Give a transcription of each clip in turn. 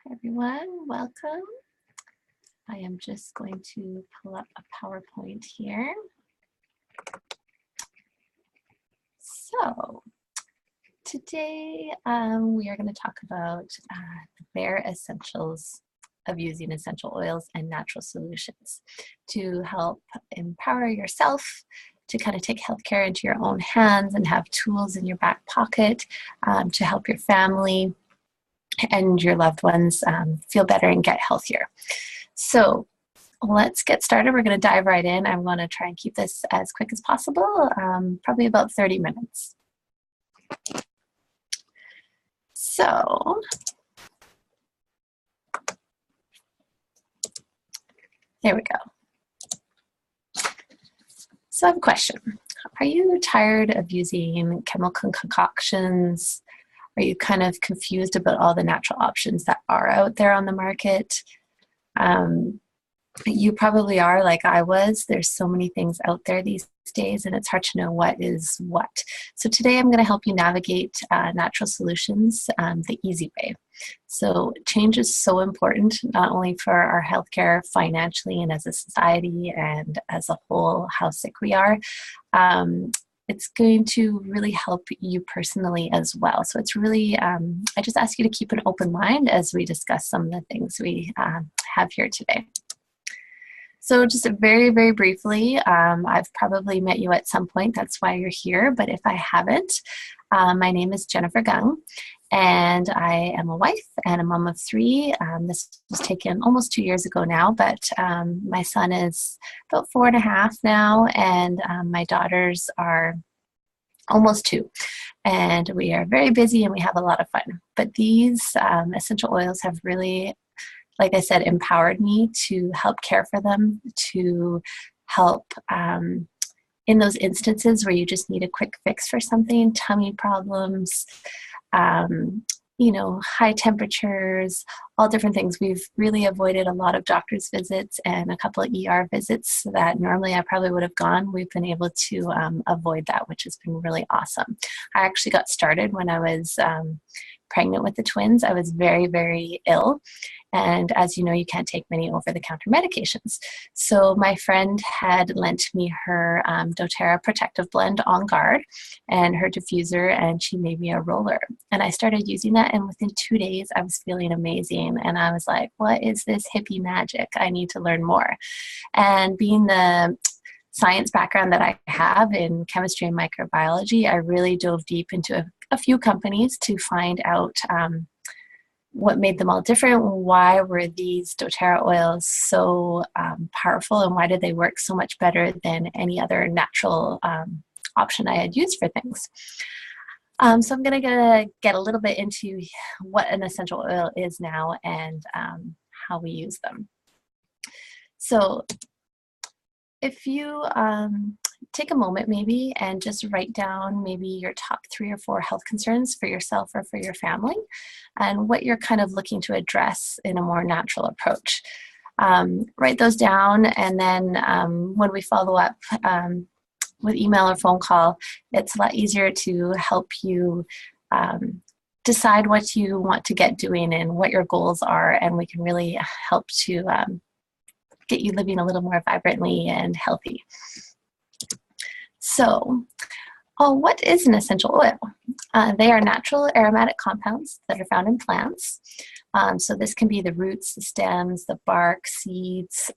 Hi everyone, welcome. I am just going to pull up a PowerPoint here. So today we are going to talk about the bare essentials of using essential oils and natural solutions to help empower yourself to kind of take healthcare into your own hands and have tools in your back pocket to help your family and your loved ones feel better and get healthier. So let's get started. We're going to dive right in. I'm going to try and keep this as quick as possible, probably about 30 minutes. So there we go. So I have a question. Are you tired of using chemical concoctions? Are you kind of confused about all the natural options that are out there on the market? You probably are, like I was. There's so many things out there these days, and it's hard to know what is what. So today I'm going to help you navigate natural solutions the easy way. So change is so important, not only for our healthcare financially and as a society and as a whole, how sick we are. It's going to really help you personally as well. So it's really, I just ask you to keep an open mind as we discuss some of the things we have here today. So just very, very briefly, I've probably met you at some point. That's why you're here. But if I haven't, my name is Jennifer Gung, and I am a wife and a mom of 3. This was taken almost 2 years ago now, but my son is about 4.5 now, and my daughters are almost 2. And we are very busy and we have a lot of fun. But these essential oils have really, like I said, empowered me to help care for them, to help in those instances where you just need a quick fix for something, tummy problems, you know, high temperatures, all different things. We've really avoided a lot of doctor's visits and a couple of ER visits that normally I probably would have gone. We've been able to avoid that, which has been really awesome. I actually got started when I was pregnant with the twins. I was very, very ill. And as you know, you can't take many over-the-counter medications. So my friend had lent me her doTERRA Protective Blend On Guard and her diffuser, and she made me a roller. And I started using that, and within 2 days, I was feeling amazing. And I was like, what is this hippie magic? I need to learn more. And being the science background that I have in chemistry and microbiology, I really dove deep into a few companies to find out what made them all different, why were these doTERRA oils so powerful, and why did they work so much better than any other natural option I had used for things. So I'm going to get a little bit into what an essential oil is now and how we use them. So if you take a moment maybe and just write down maybe your top 3 or 4 health concerns for yourself or for your family and what you're kind of looking to address in a more natural approach. Write those down, and then when we follow up with email or phone call, it's a lot easier to help you decide what you want to get doing and what your goals are, and we can really help to get you living a little more vibrantly and healthy. So, what is an essential oil? They are natural aromatic compounds that are found in plants. So this can be the roots, the stems, the bark, seeds,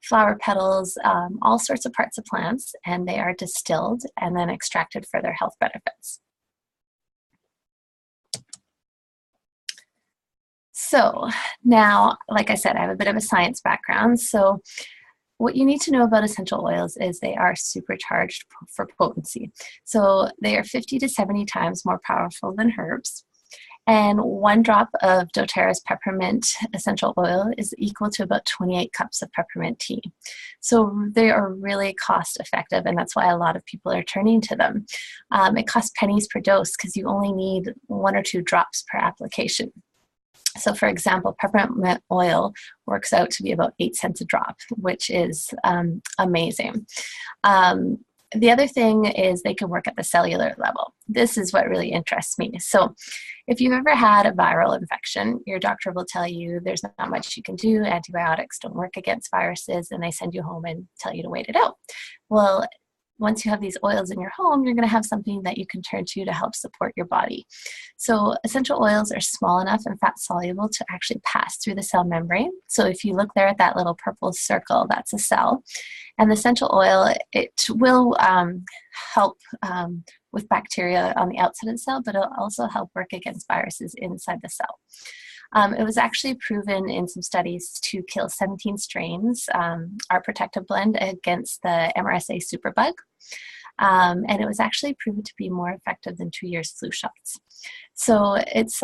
flower petals, all sorts of parts of plants, and they are distilled and then extracted for their health benefits. So now, like I said, I have a bit of a science background. So what you need to know about essential oils is they are supercharged for potency. So they are 50 to 70 times more powerful than herbs. And 1 drop of doTERRA's peppermint essential oil is equal to about 28 cups of peppermint tea. So they are really cost effective, and that's why a lot of people are turning to them. It costs pennies per dose because you only need 1 or 2 drops per application. So for example, peppermint oil works out to be about 8 cents a drop, which is amazing. the other thing is they can work at the cellular level. This is what really interests me. So if you've ever had a viral infection, your doctor will tell you there's not much you can do, antibiotics don't work against viruses, and they send you home and tell you to wait it out. Well, once you have these oils in your home, you're going to have something that you can turn to help support your body. So essential oils are small enough and fat soluble to actually pass through the cell membrane. So if you look there at that little purple circle, that's a cell. And the essential oil, it will help with bacteria on the outside of the cell, but it'll also help work against viruses inside the cell. It was actually proven in some studies to kill 17 strains, our protective blend, against the MRSA superbug. And it was actually proven to be more effective than 2 years flu shots. So it's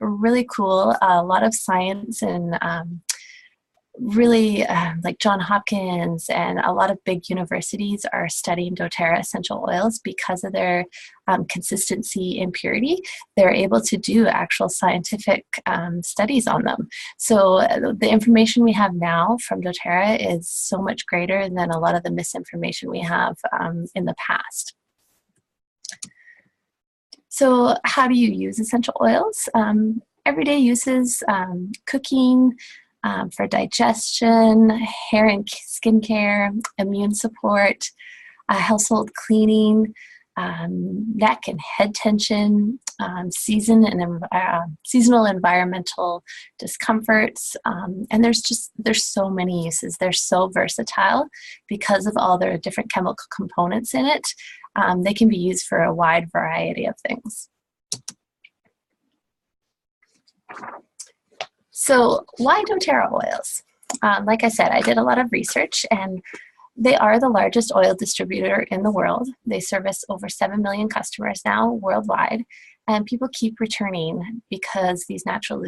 really cool. A lot of science and really like Johns Hopkins and a lot of big universities are studying doTERRA essential oils because of their consistency and purity. They're able to do actual scientific studies on them. So the information we have now from doTERRA is so much greater than a lot of the misinformation we have in the past. So how do you use essential oils? Everyday uses, cooking, for digestion, hair and skin care, immune support, household cleaning, neck and head tension, seasonal environmental discomforts, and there's so many uses. They're so versatile because of all their different chemical components in it. They can be used for a wide variety of things. So why doTERRA oils? Like I said, I did a lot of research, and they are the largest oil distributor in the world. They service over 7 million customers now worldwide, and people keep returning because these natural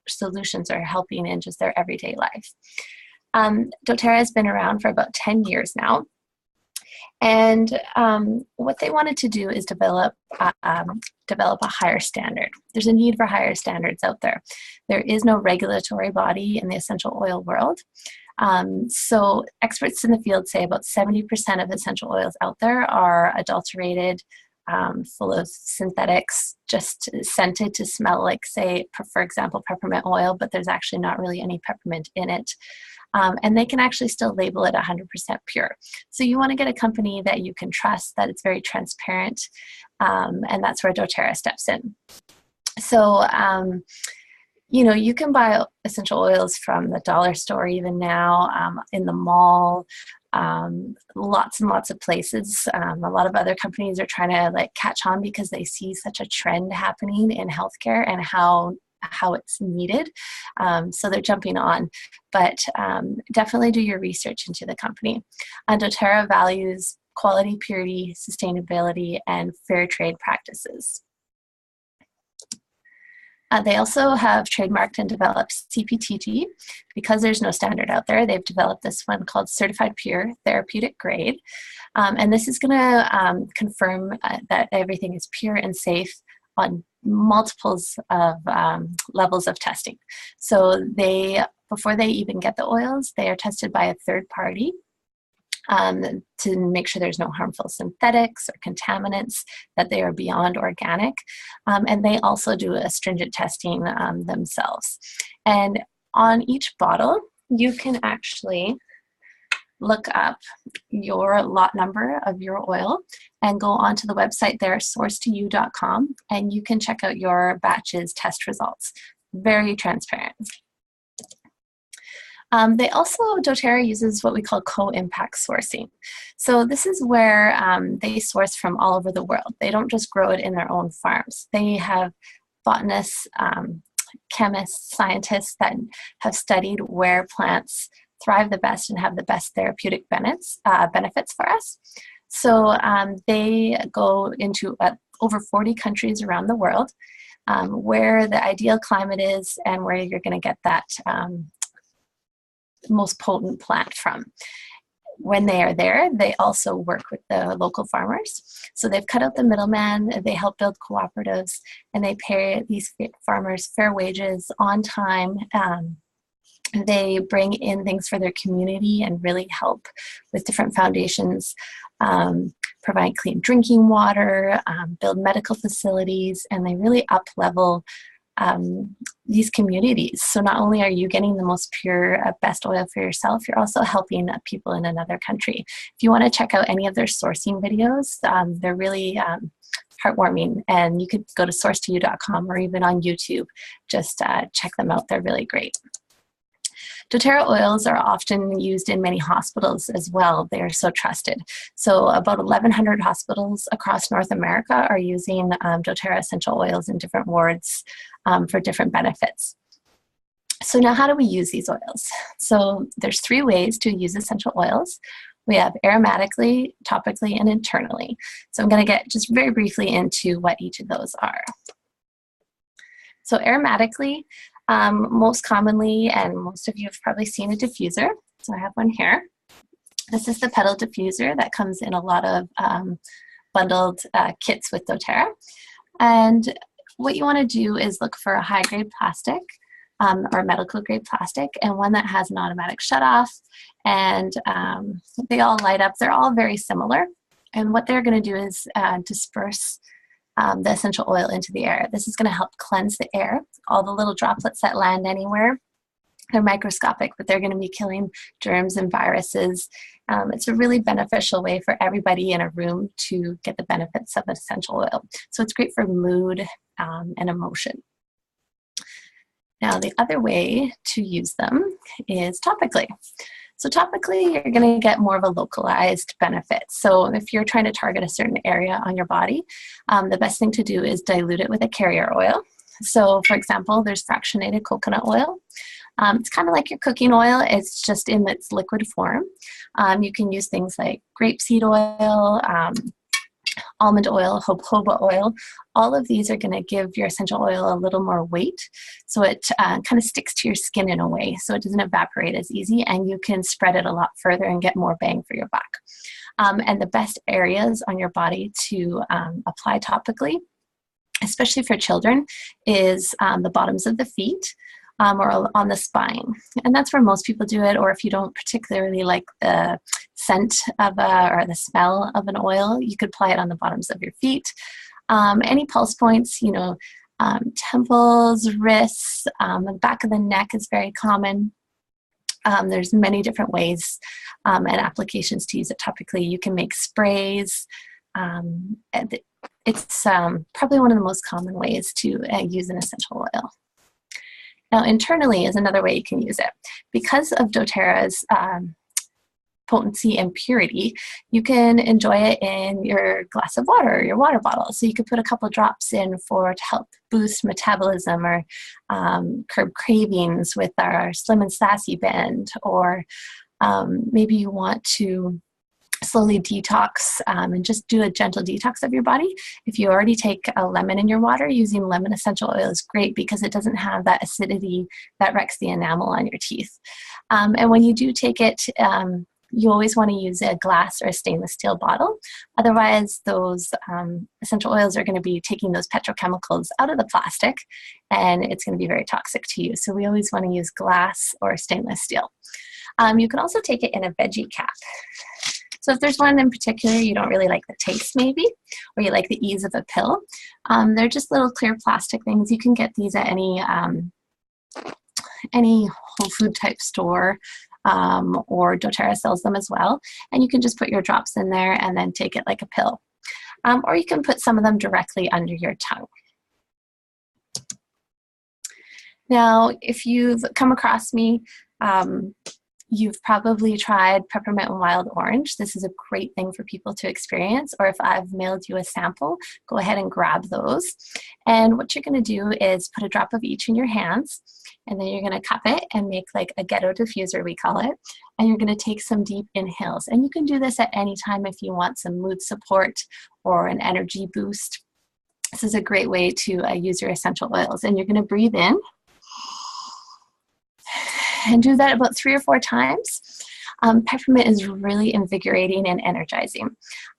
solutions are helping in just their everyday life. doTERRA has been around for about 10 years now. And what they wanted to do is develop a higher standard. There's a need for higher standards out there. There is no regulatory body in the essential oil world. So experts in the field say about 70% of essential oils out there are adulterated, full of synthetics, just scented to smell like, say, for example, peppermint oil, but there's actually not really any peppermint in it. And they can actually still label it 100% pure. So you want to get a company that you can trust, that it's very transparent, and that's where doTERRA steps in. So, you know, you can buy essential oils from the dollar store even now, in the mall, lots and lots of places. A lot of other companies are trying to like catch on because they see such a trend happening in healthcare and how it's needed. So they're jumping on, but definitely do your research into the company. doTERRA values quality, purity, sustainability, and fair trade practices. They also have trademarked and developed CPTG. Because there's no standard out there, they've developed this one called Certified Pure Therapeutic Grade. And this is going to confirm that everything is pure and safe on multiples of levels of testing. So before they even get the oils, they are tested by a third party to make sure there's no harmful synthetics or contaminants, that they are beyond organic. And they also do a stringent testing themselves. And on each bottle, you can actually look up your lot number of your oil and go onto the website there, sourcetoyou.com, and you can check out your batch's test results. Very transparent. doTERRA uses what we call co-impact sourcing. So this is where they source from all over the world. They don't just grow it in their own farms. They have botanists, chemists, scientists that have studied where plants thrive the best and have the best therapeutic benefits for us. So they go into over 40 countries around the world where the ideal climate is and where you're going to get that most potent plant from. When they are there, they also work with the local farmers. So they've cut out the middleman, they help build cooperatives, and they pay these farmers fair wages on time. They bring in things for their community and really help with different foundations provide clean drinking water, build medical facilities, and they really up-level these communities. So not only are you getting the most pure, best oil for yourself, you're also helping people in another country. If you want to check out any of their sourcing videos, they're really heartwarming, and you could go to source2you.com or even on YouTube. Just check them out. They're really great. doTERRA oils are often used in many hospitals as well. They are so trusted. So about 1,100 hospitals across North America are using doTERRA essential oils in different wards for different benefits. So now how do we use these oils? So there's 3 ways to use essential oils. We have aromatically, topically, and internally. So I'm going to get just very briefly into what each of those are. So aromatically, most commonly, and most of you have probably seen a diffuser. So I have one here. This is the petal diffuser that comes in a lot of bundled kits with doTERRA. And what you want to do is look for a high-grade plastic or medical grade plastic, and one that has an automatic shutoff, and they all light up. They're all very similar, and what they're going to do is disperse the essential oil into the air. This is going to help cleanse the air. All the little droplets that land anywhere, they're microscopic, but they're going to be killing germs and viruses. It's a really beneficial way for everybody in a room to get the benefits of essential oil. So it's great for mood and emotion. Now, the other way to use them is topically. So topically, you're going to get more of a localized benefit. So if you're trying to target a certain area on your body, the best thing to do is dilute it with a carrier oil. So for example, there's fractionated coconut oil. It's kind of like your cooking oil, it's just in its liquid form. You can use things like grapeseed oil, almond oil, jojoba oil. All of these are going to give your essential oil a little more weight, so it kind of sticks to your skin in a way, so it doesn't evaporate as easy, and you can spread it a lot further and get more bang for your buck. And the best areas on your body to apply topically, especially for children, is the bottoms of the feet, or on the spine. And that's where most people do it, or if you don't particularly like the scent of or the smell of an oil, you could apply it on the bottoms of your feet. Any pulse points, you know, temples, wrists, the back of the neck is very common. There's many different ways and applications to use it topically. You can make sprays. It's probably one of the most common ways to use an essential oil. Now, internally is another way you can use it. Because of doTERRA's potency and purity, you can enjoy it in your glass of water or your water bottle. So you could put a couple drops in to help boost metabolism or curb cravings with our Slim and Sassy Bend, or maybe you want to slowly detox and just do a gentle detox of your body. If you already take a lemon in your water, using lemon essential oil is great because it doesn't have that acidity that wrecks the enamel on your teeth. And when you do take it, you always want to use a glass or a stainless steel bottle. Otherwise, those essential oils are going to be taking those petrochemicals out of the plastic, and it's going to be very toxic to you. So we always want to use glass or stainless steel. You can also take it in a veggie cap. So if there's one in particular you don't really like the taste maybe, or you like the ease of a pill, they're just little clear plastic things. You can get these at any Whole Food type store, or doTERRA sells them as well. And you can just put your drops in there and then take it like a pill. Or you can put some of them directly under your tongue. Now, if you've come across me, you've probably tried peppermint and wild orange. This is a great thing for people to experience. Or if I've mailed you a sample, go ahead and grab those. And what you're going to do is put a drop of each in your hands, and then you're going to cup it and make like a ghetto diffuser, we call it. And you're going to take some deep inhales. And you can do this at any time if you want some mood support or an energy boost. This is a great way to use your essential oils. And you're going to breathe in and do that about 3 or 4 times. Peppermint is really invigorating and energizing.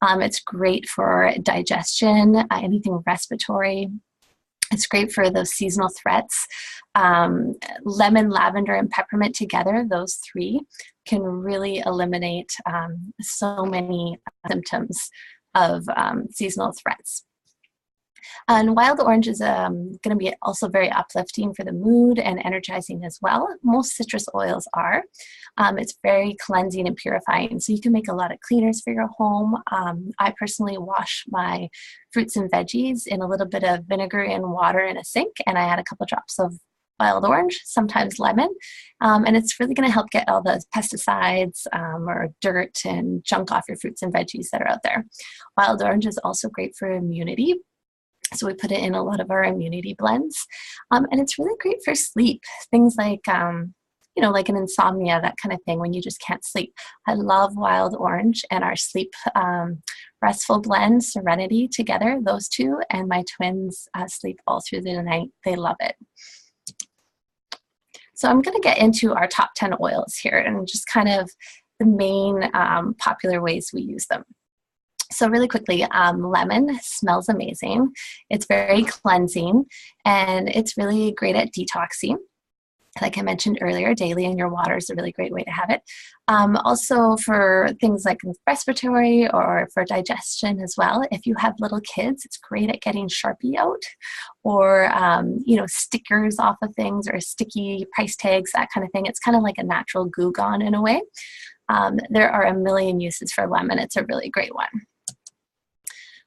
It's great for digestion, anything respiratory. It's great for those seasonal threats. Lemon, lavender, and peppermint together, those 3, can really eliminate so many symptoms of seasonal threats. And wild orange is going to be also very uplifting for the mood and energizing as well. Most citrus oils are. It's very cleansing and purifying, so you can make a lot of cleaners for your home. I personally wash my fruits and veggies in a little bit of vinegar and water in a sink, and I add a couple drops of wild orange, sometimes lemon, and it's really going to help get all the pesticides or dirt and junk off your fruits and veggies that are out there. Wild orange is also great for immunity. So we put it in a lot of our immunity blends. And it's really great for sleep. Things like, like an insomnia, that kind of thing, when you just can't sleep. I love wild orange and our sleep restful blend, Serenity, together, those two, and my twins sleep all through the night. They love it. So I'm going to get into our top 10 oils here and just kind of the main popular ways we use them. So really quickly, lemon smells amazing. It's very cleansing, and it's really great at detoxing. Like I mentioned earlier, daily in your water is a really great way to have it. Also for things like respiratory or for digestion as well. If you have little kids, it's great at getting Sharpie out, or stickers off of things, or sticky price tags, that kind of thing. It's kind of like a natural Goo Gone in a way. There are a million uses for lemon. It's a really great one.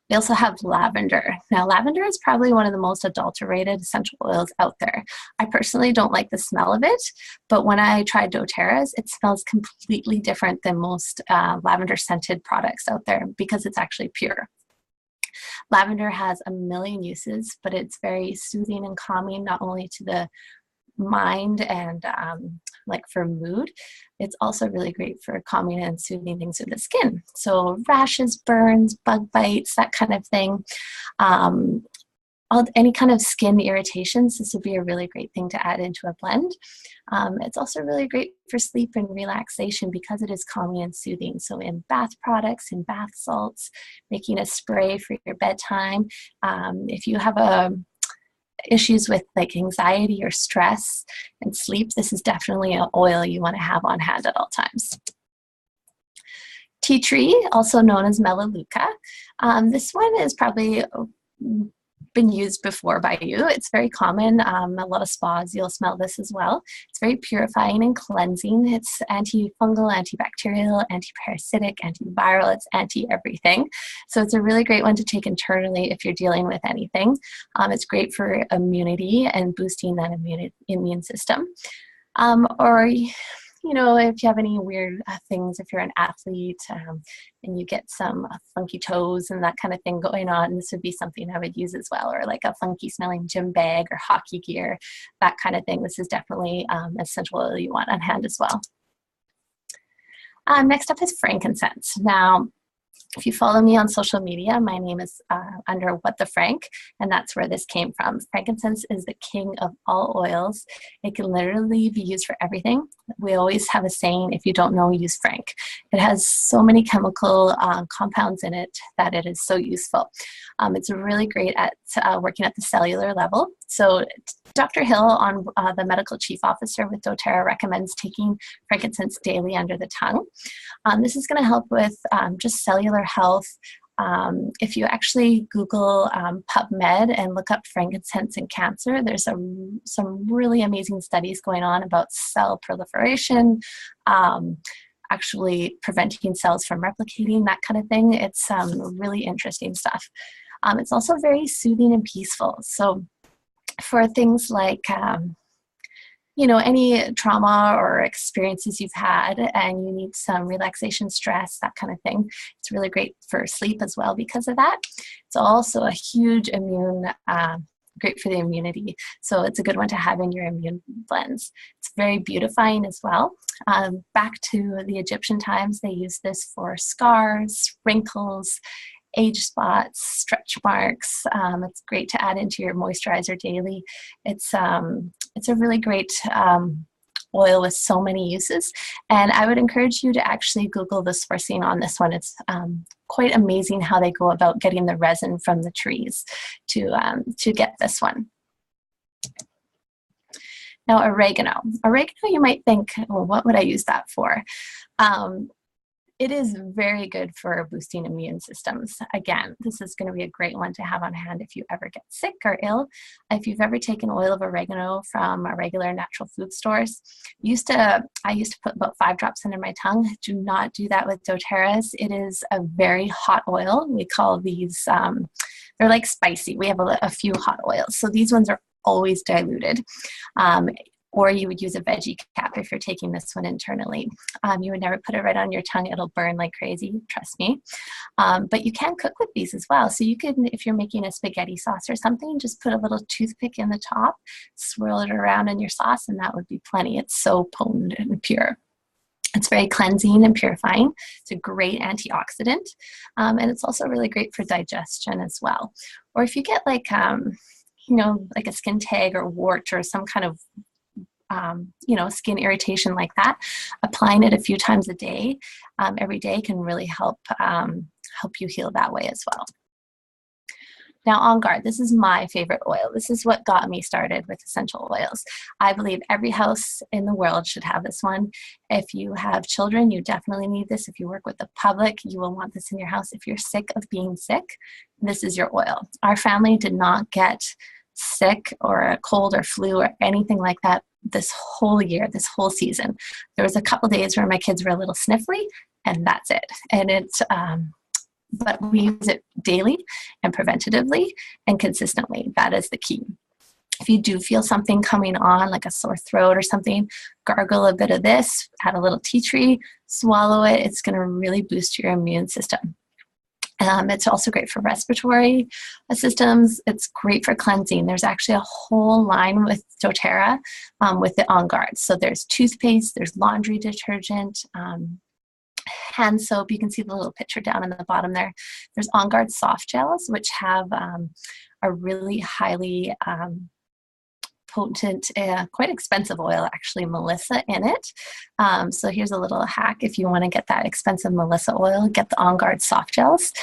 We also have lavender. Now, lavender is probably one of the most adulterated essential oils out there. I personally don't like the smell of it, but when I tried doTERRA's, it smells completely different than most lavender scented products out there because it's actually pure. Lavender has a million uses, but it's very soothing and calming, not only to the mind and like for mood. It's also really great for calming and soothing things with the skin. So rashes, burns, bug bites, that kind of thing. Any kind of skin irritations, this would be a really great thing to add into a blend. It's also really great for sleep and relaxation because it is calming and soothing. So in bath products, in bath salts, making a spray for your bedtime. If you have issues with like anxiety or stress and sleep, this is definitely an oil you want to have on hand at all times. Tea tree, also known as Melaleuca. This one is probably been used before by you. It's very common. A lot of spas, you'll smell this as well. It's very purifying and cleansing. It's antifungal, antibacterial, antiparasitic, antiviral. It's anti-everything. So it's a really great one to take internally if you're dealing with anything. It's great for immunity and boosting that immune system. Or if you have any weird things, if you're an athlete and you get some funky toes and that kind of thing going on, this would be something I would use as well, or like a funky smelling gym bag or hockey gear, that kind of thing. This is definitely essential oil you want on hand as well. Next up is frankincense. Now, if you follow me on social media, my name is under What the Frank, and that's where this came from. Frankincense is the king of all oils. It can literally be used for everything. We always have a saying, if you don't know, use Frank. It has so many chemical compounds in it that it is so useful. It's really great at working at the cellular level. So Dr. Hill, the medical chief officer with doTERRA, recommends taking frankincense daily under the tongue. This is going to help with just cellular health. If you actually Google PubMed and look up frankincense and cancer, there's some really amazing studies going on about cell proliferation, actually preventing cells from replicating, that kind of thing. It's really interesting stuff. It's also very soothing and peaceful. So for things like any trauma or experiences you've had and you need some relaxation, stress, that kind of thing, it's really great for sleep as well because of that. It's also a huge great for the immunity. So it's a good one to have in your immune blends. It's very beautifying as well. Back to the Egyptian times, they used this for scars, wrinkles, age spots, stretch marks. It's great to add into your moisturizer daily. It's a really great oil with so many uses. And I would encourage you to actually Google the sourcing on this one. It's quite amazing how they go about getting the resin from the trees to get this one. Now, oregano. Oregano, you might think, well, what would I use that for? Um, it is very good for boosting immune systems. Again, this is going to be a great one to have on hand if you ever get sick or ill. If you've ever taken oil of oregano from a regular natural food stores, I used to put about 5 drops under my tongue. Do not do that with doTERRA's. It is a very hot oil. We call these, they're like spicy. We have a few hot oils. So these ones are always diluted. Or you would use a veggie cap if you're taking this one internally. You would never put it right on your tongue. It'll burn like crazy, trust me. But you can cook with these as well. So you can, if you're making a spaghetti sauce or something, just put a little toothpick in the top, swirl it around in your sauce, and that would be plenty. It's so potent and pure. It's very cleansing and purifying. It's a great antioxidant. And it's also really great for digestion as well. Or if you get like, like a skin tag or wart or some kind of skin irritation like that, applying it a few times a day, every day can really help you heal that way as well. Now, On Guard, this is my favorite oil. This is what got me started with essential oils. I believe every house in the world should have this one. If you have children, you definitely need this. If you work with the public, you will want this in your house. If you're sick of being sick, this is your oil. Our family did not get sick or a cold or flu or anything like that this whole year, this whole season. There was a couple days where my kids were a little sniffly, and that's it. And it's, but we use it daily and preventatively and consistently. That is the key. If you do feel something coming on, like a sore throat or something, gargle a bit of this, add a little tea tree, swallow it. It's going to really boost your immune system. It's also great for respiratory systems. It's great for cleansing. There's actually a whole line with doTERRA with the On Guard. So there's toothpaste, there's laundry detergent, hand soap. You can see the little picture down in the bottom there. There's On Guard soft gels, which have a really highly potent, quite expensive oil, actually, Melissa in it. So here's a little hack. If you want to get that expensive Melissa oil, get the On Guard soft gels.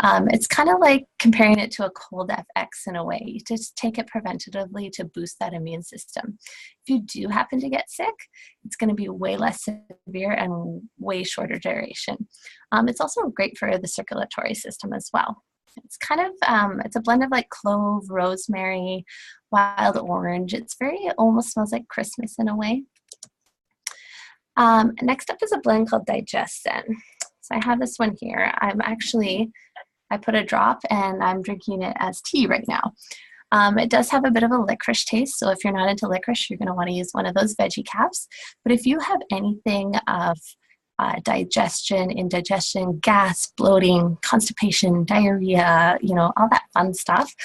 It's kind of like comparing it to a cold FX in a way. You just take it preventatively to boost that immune system. If you do happen to get sick, it's going to be way less severe and way shorter duration. It's also great for the circulatory system as well. It's kind of, it's a blend of like clove, rosemary, wild orange. It's almost smells like Christmas in a way. Next up is a blend called DigestZen. So I have this one here. I put a drop and I'm drinking it as tea right now. It does have a bit of a licorice taste, so if you're not into licorice, you're going to want to use one of those veggie caps. But if you have anything of indigestion, gas, bloating, constipation, diarrhea, all that fun stuff,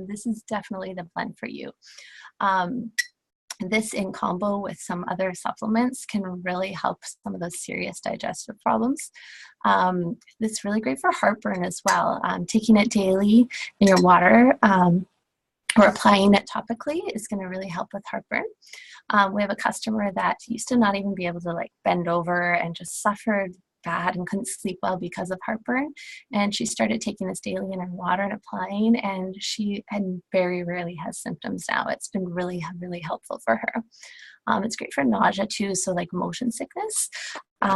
this is definitely the blend for you. This in combo with some other supplements can really help some of those serious digestive problems. It's really great for heartburn as well. Taking it daily in your water or applying it topically is going to really help with heartburn. We have a customer that used to not even be able to bend over and just suffered bad and couldn't sleep well because of heartburn. And she started taking this daily in her water and applying, and she very rarely has symptoms now. It's been really, really helpful for her. It's great for nausea too, so like motion sickness.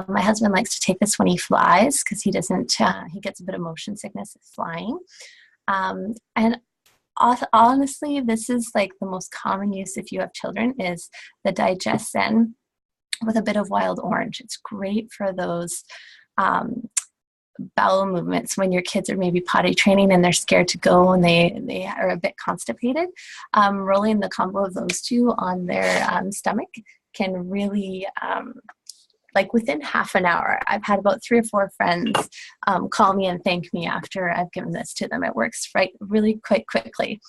My husband likes to take this when he flies because he gets a bit of motion sickness flying. And honestly, this is like the most common use if you have children is the DigestZen with a bit of wild orange. It's great for those bowel movements when your kids are maybe potty training and they're scared to go and they are a bit constipated. Rolling the combo of those two on their stomach can really, within half an hour, I've had about 3 or 4 friends call me and thank me after I've given this to them. It works really quite quickly.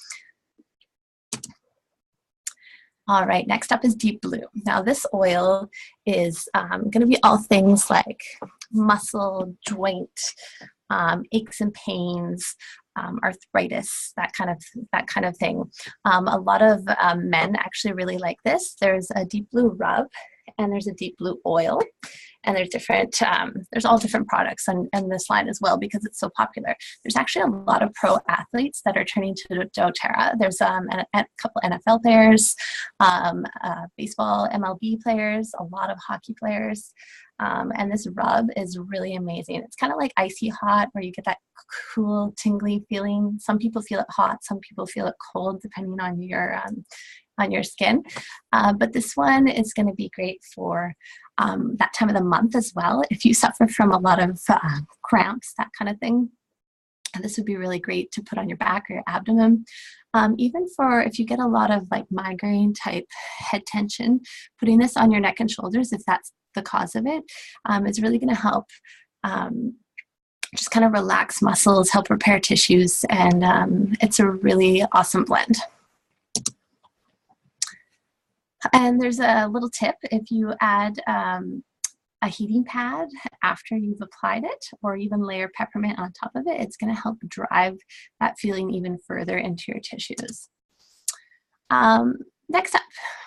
All right, next up is Deep Blue. Now this oil is going to be all things like muscle, joint, aches and pains, arthritis, that kind of thing. A lot of men actually really like this. There's a Deep Blue rub and there's a Deep Blue oil. and there's different, there's all different products on this line as well because it's so popular. There's actually a lot of pro athletes that are turning to doTERRA. There's a couple NFL players, baseball, MLB players, a lot of hockey players. And this rub is really amazing. It's kind of like icy hot where you get that cool, tingly feeling. Some people feel it hot, some people feel it cold, depending on your skin. But this one is going to be great for that time of the month as well. If you suffer from a lot of cramps, that kind of thing, and this would be really great to put on your back or your abdomen. Even for if you get a lot of like migraine type head tension, putting this on your neck and shoulders, if that's the cause of it, is really going to help just kind of relax muscles, help repair tissues, and it's a really awesome blend. And there's a little tip: if you add a heating pad after you've applied it, or even layer peppermint on top of it, it's going to help drive that feeling even further into your tissues. Next up,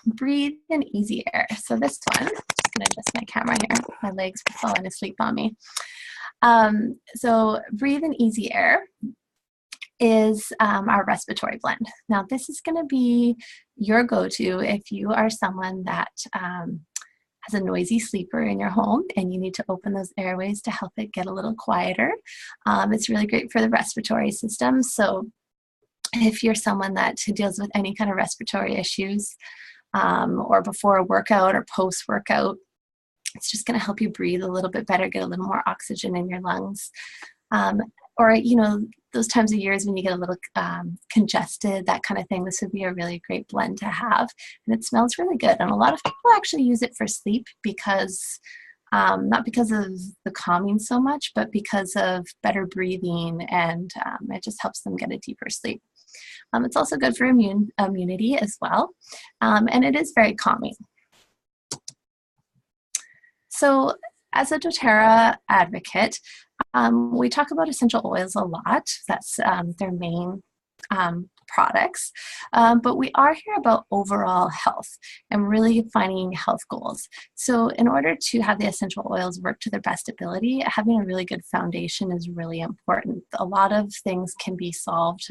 breathe in easy air. So this one, I'm just going to adjust my camera here. My legs were falling asleep on me. So breathe in easy air is our respiratory blend. Now this is going to be your go-to if you are someone that has a noisy sleeper in your home and you need to open those airways to help it get a little quieter. It's really great for the respiratory system. So if you're someone that deals with any kind of respiratory issues, or before a workout or post-workout, it's just going to help you breathe a little bit better, get a little more oxygen in your lungs. Or, you know, those times of years when you get a little congested, that kind of thing, this would be a really great blend to have. And it smells really good. And a lot of people actually use it for sleep because, not because of the calming so much, but because of better breathing, and it just helps them get a deeper sleep. It's also good for immunity as well, and it is very calming. So as a doTERRA advocate, we talk about essential oils a lot. That's their main products, but we are here about overall health and really finding health goals. So in order to have the essential oils work to their best ability, having a really good foundation is really important. A lot of things can be solved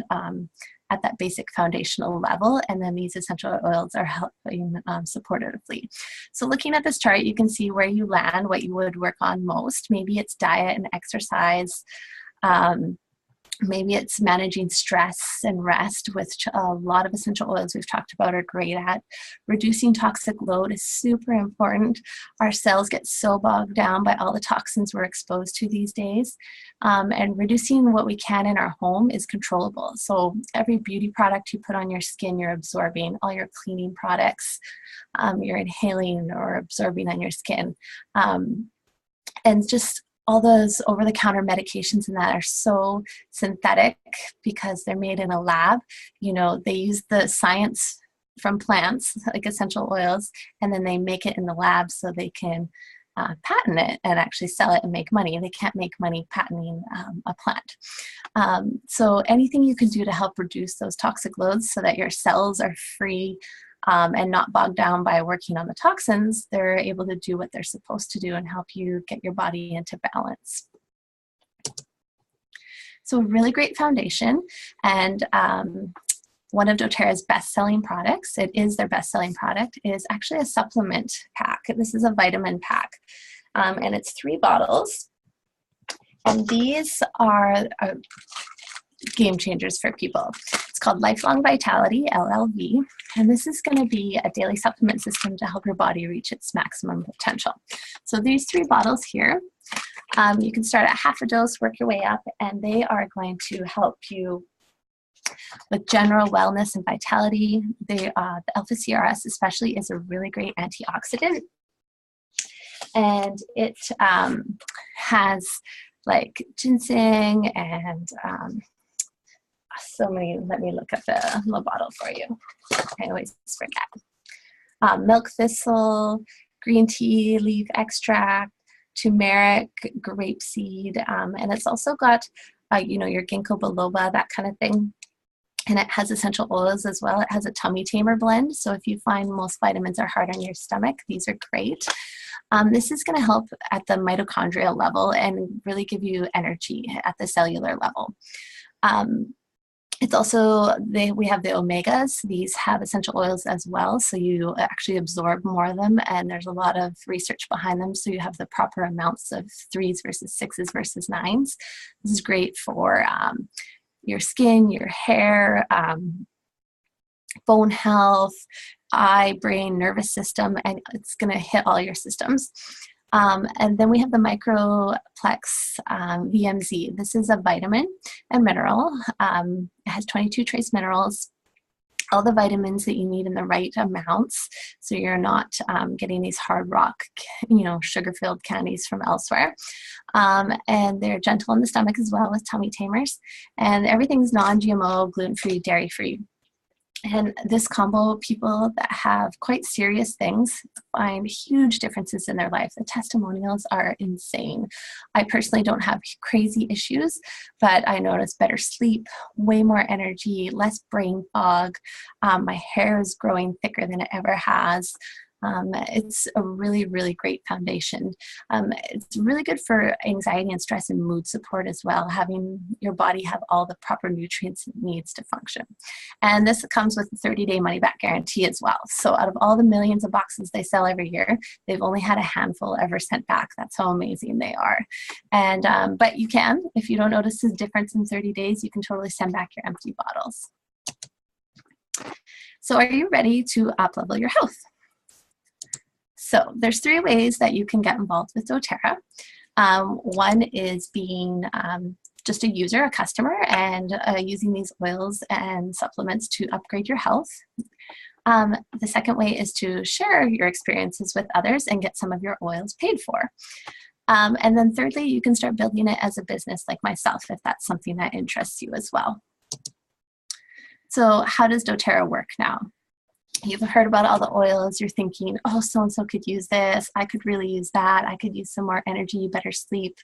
at that basic foundational level, and then these essential oils are helping supportively. So looking at this chart, you can see where you land, what you would work on most. Maybe it's diet and exercise. Maybe it's managing stress and rest, which a lot of essential oils we've talked about are great at. Reducing toxic load is super important. Our cells get so bogged down by all the toxins we're exposed to these days. And reducing what we can in our home is controllable. So every beauty product you put on your skin, you're absorbing. All your cleaning products, you're inhaling or absorbing on your skin. And just all those over-the-counter medications and that are so synthetic because they're made in a lab. You know, they use the science from plants, like essential oils, and then they make it in the lab so they can patent it and actually sell it and make money. They can't make money patenting a plant. So anything you can do to help reduce those toxic loads so that your cells are free and not bogged down by working on the toxins, they're able to do what they're supposed to do and help you get your body into balance. So a really great foundation, and one of doTERRA's best-selling products, it is their best-selling product, is actually a supplement pack. This is a vitamin pack, and it's 3 bottles, and these are game changers for people. It's called Lifelong Vitality, LLV, and this is going to be a daily supplement system to help your body reach its maximum potential. So these 3 bottles here, you can start at half a dose, work your way up, and they are going to help you with general wellness and vitality. The alpha-CRS especially is a really great antioxidant, and it has like ginseng and so many. Let me look at the bottle for you. I always forget. Milk thistle, green tea leaf extract, turmeric, grapeseed, and it's also got you know, your ginkgo biloba, that kind of thing. And it has essential oils as well. It has a tummy tamer blend. So if you find most vitamins are hard on your stomach, these are great. This is going to help at the mitochondrial level and really give you energy at the cellular level. It's also, we have the omegas. These have essential oils as well, so you actually absorb more of them, and there's a lot of research behind them, so you have the proper amounts of 3s versus 6s versus 9s. This is great for your skin, your hair, bone health, eye, brain, nervous system, and it's going to hit all your systems. And then we have the Microplex VMZ. This is a vitamin and mineral. It has 22 trace minerals, all the vitamins that you need in the right amounts, so you're not getting these hard rock, sugar-filled candies from elsewhere. And they're gentle on the stomach as well, with tummy tamers. And everything's non-GMO, gluten-free, dairy-free. And this combo, people that have quite serious things find huge differences in their life. The testimonials are insane. I personally don't have crazy issues, but I notice better sleep, way more energy, less brain fog. My hair is growing thicker than it ever has. It's a really, really great foundation. It's really good for anxiety and stress and mood support as well, having your body have all the proper nutrients it needs to function. And this comes with a 30-day money-back guarantee as well. So out of all the millions of boxes they sell every year, they've only had a handful ever sent back. That's how amazing they are. And but you can, if you don't notice the difference in 30 days, you can totally send back your empty bottles. So are you ready to up-level your health? So there's 3 ways that you can get involved with doTERRA. One is being just a user, a customer, and using these oils and supplements to upgrade your health. The second way is to share your experiences with others and get some of your oils paid for. And then thirdly, you can start building it as a business like myself, if that's something that interests you as well. So how does doTERRA work now? You've heard about all the oils, you're thinking, oh, so-and-so could use this, I could really use that, I could use some more energy, better sleep,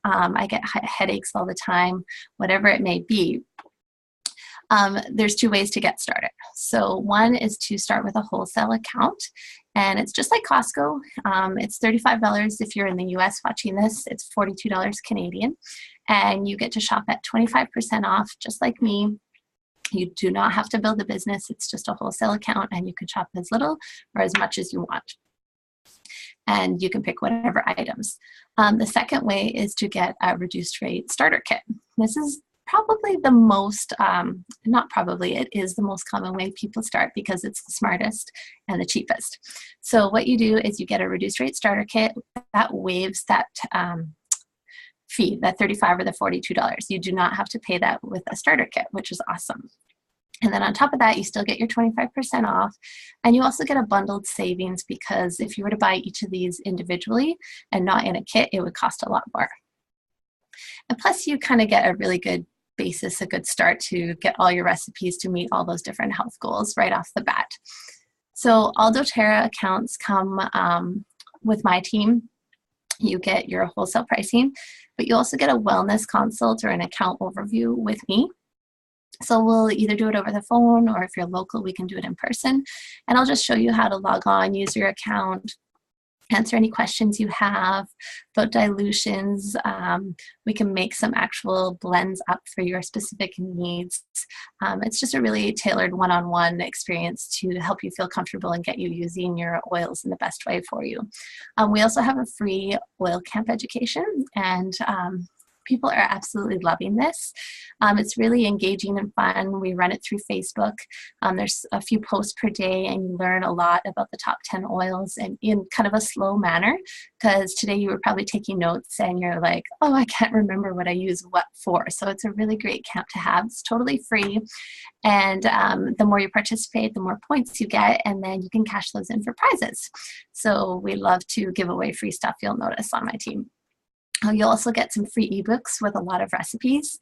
I get headaches all the time, whatever it may be. There's 2 ways to get started. So one is to start with a wholesale account, and it's just like Costco. It's $35 if you're in the US watching this, it's $42 Canadian, and you get to shop at 25% off, just like me. You do not have to build a business. It's just a wholesale account, and you can shop as little or as much as you want. And you can pick whatever items. The second way is to get a reduced rate starter kit. This is probably the most, not probably, it is the most common way people start because it's the smartest and the cheapest. So what you do is you get a reduced rate starter kit that waives that fee, that $35 or the $42. You do not have to pay that with a starter kit, which is awesome. And then on top of that, you still get your 25% off, and you also get a bundled savings, because if you were to buy each of these individually and not in a kit, it would cost a lot more. And plus, you kind of get a really good basis, a good start to get all your recipes to meet all those different health goals right off the bat. So all doTERRA accounts come with my team. You get your wholesale pricing, but you also get a wellness consult or an account overview with me. So we'll either do it over the phone, or if you're local, we can do it in person. And I'll just show you how to log on, use your account, answer any questions you have about dilutions. We can make some actual blends up for your specific needs. It's just a really tailored one-on-one experience to help you feel comfortable and get you using your oils in the best way for you. We also have a free oil camp education, and people are absolutely loving this. It's really engaging and fun. We run it through Facebook. There's a few posts per day, and you learn a lot about the top 10 oils, and in kind of a slow manner, because today you were probably taking notes and you're like, oh, I can't remember what I use what for. So it's a really great camp to have. It's totally free. And the more you participate, the more points you get, and then you can cash those in for prizes. So we love to give away free stuff, you'll notice on my team. You'll also get some free ebooks with a lot of recipes.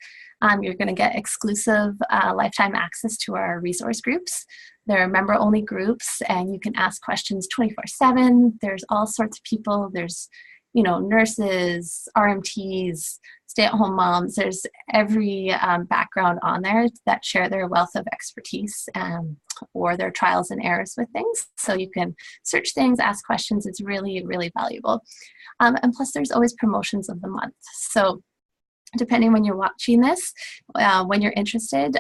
You're going to get exclusive lifetime access to our resource groups. They're member-only groups, and you can ask questions 24/7. There's all sorts of people. There's you know, nurses, RMTs, stay-at-home moms. There's every background on there that share their wealth of expertise or their trials and errors with things. So you can search things, ask questions. It's really, really valuable. And plus there's always promotions of the month. So depending when you're watching this, when you're interested,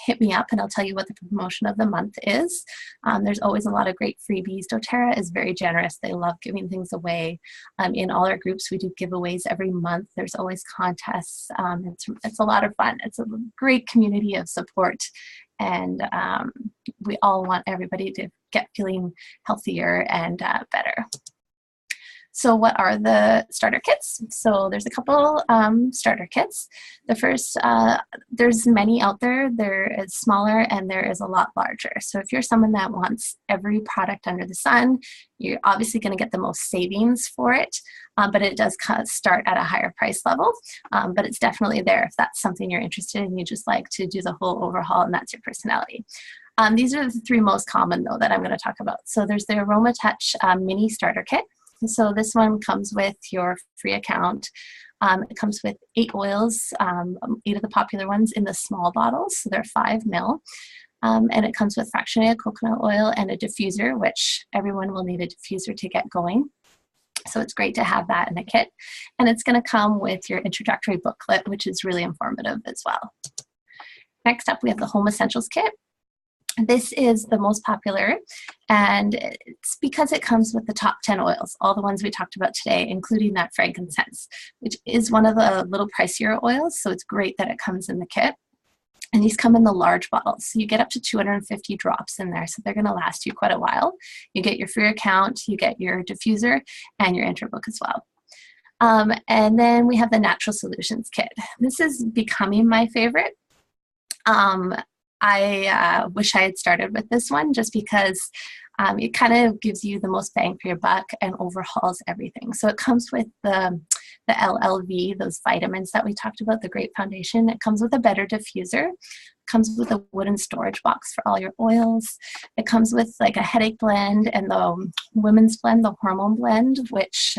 hit me up and I'll tell you what the promotion of the month is. There's always a lot of great freebies. doTERRA is very generous. They love giving things away. In all our groups, we do giveaways every month. There's always contests. It's a lot of fun. It's a great community of support. And we all want everybody to get feeling healthier and better. So what are the starter kits? So there's a couple starter kits. The first, there's many out there. There is smaller and there is a lot larger. So if you're someone that wants every product under the sun, you're obviously going to get the most savings for it, but it does start at a higher price level. But it's definitely there if that's something you're interested in. You just like to do the whole overhaul and that's your personality. These are the three most common though that I'm going to talk about. So there's the AromaTouch Mini Starter Kit. So this one comes with your free account. It comes with 8 oils, 8 of the popular ones in the small bottles, so they're 5 ml. And it comes with fractionated coconut oil and a diffuser, which everyone will need a diffuser to get going. So it's great to have that in the kit. And it's going to come with your introductory booklet, which is really informative as well. Next up, we have the Home Essentials Kit. This is the most popular, and it's because it comes with the top 10 oils, all the ones we talked about today, including that frankincense, which is one of the little pricier oils, so it's great that it comes in the kit. And these come in the large bottles, so you get up to 250 drops in there, so they're going to last you quite a while. You get your free account, you get your diffuser, and your intro book as well. And then we have the Natural Solutions Kit. This is becoming my favorite. I wish I had started with this one just because it kind of gives you the most bang for your buck and overhauls everything. So it comes with the LLV, those vitamins that we talked about, the Great Foundation. It comes with a better diffuser. It comes with a wooden storage box for all your oils. It comes with like a headache blend and the women's blend, the hormone blend, which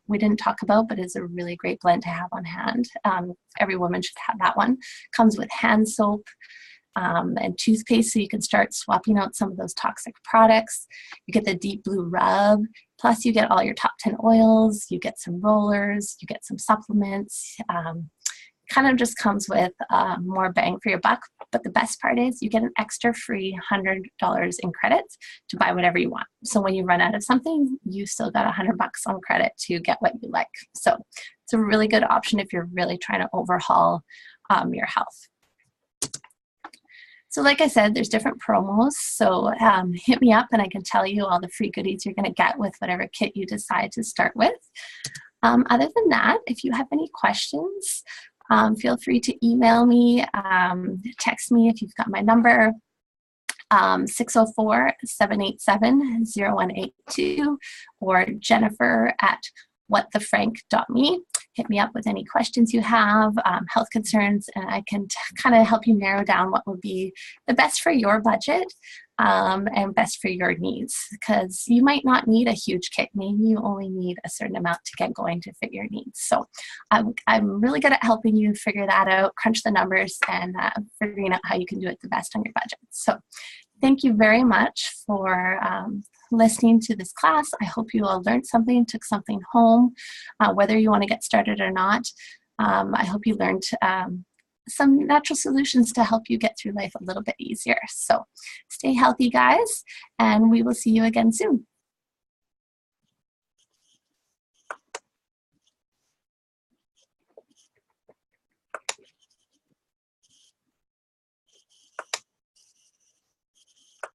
we didn't talk about, but is a really great blend to have on hand. Every woman should have that one. Comes with hand soap. And toothpaste, so you can start swapping out some of those toxic products. You get the deep blue rub, plus you get all your top 10 oils, you get some rollers, you get some supplements. Kind of just comes with more bang for your buck, but the best part is you get an extra free $100 in credits to buy whatever you want. So when you run out of something, you still got $100 on credit to get what you like. So it's a really good option if you're really trying to overhaul your health. So like I said, there's different promos, so hit me up and I can tell you all the free goodies you're going to get with whatever kit you decide to start with. Other than that, if you have any questions, feel free to email me, text me if you've got my number, 604-787-0182, or jennifer@whatthefrank.me. Hit me up with any questions you have, health concerns, and I can kind of help you narrow down what would be the best for your budget and best for your needs, because you might not need a huge kit. Maybe you only need a certain amount to get going to fit your needs. So I'm really good at helping you figure that out, crunch the numbers, and figuring out how you can do it the best on your budget. So thank you very much for listening to this class. I hope you all learned something, took something home, whether you want to get started or not. I hope you learned some natural solutions to help you get through life a little bit easier. So stay healthy, guys, and we will see you again soon.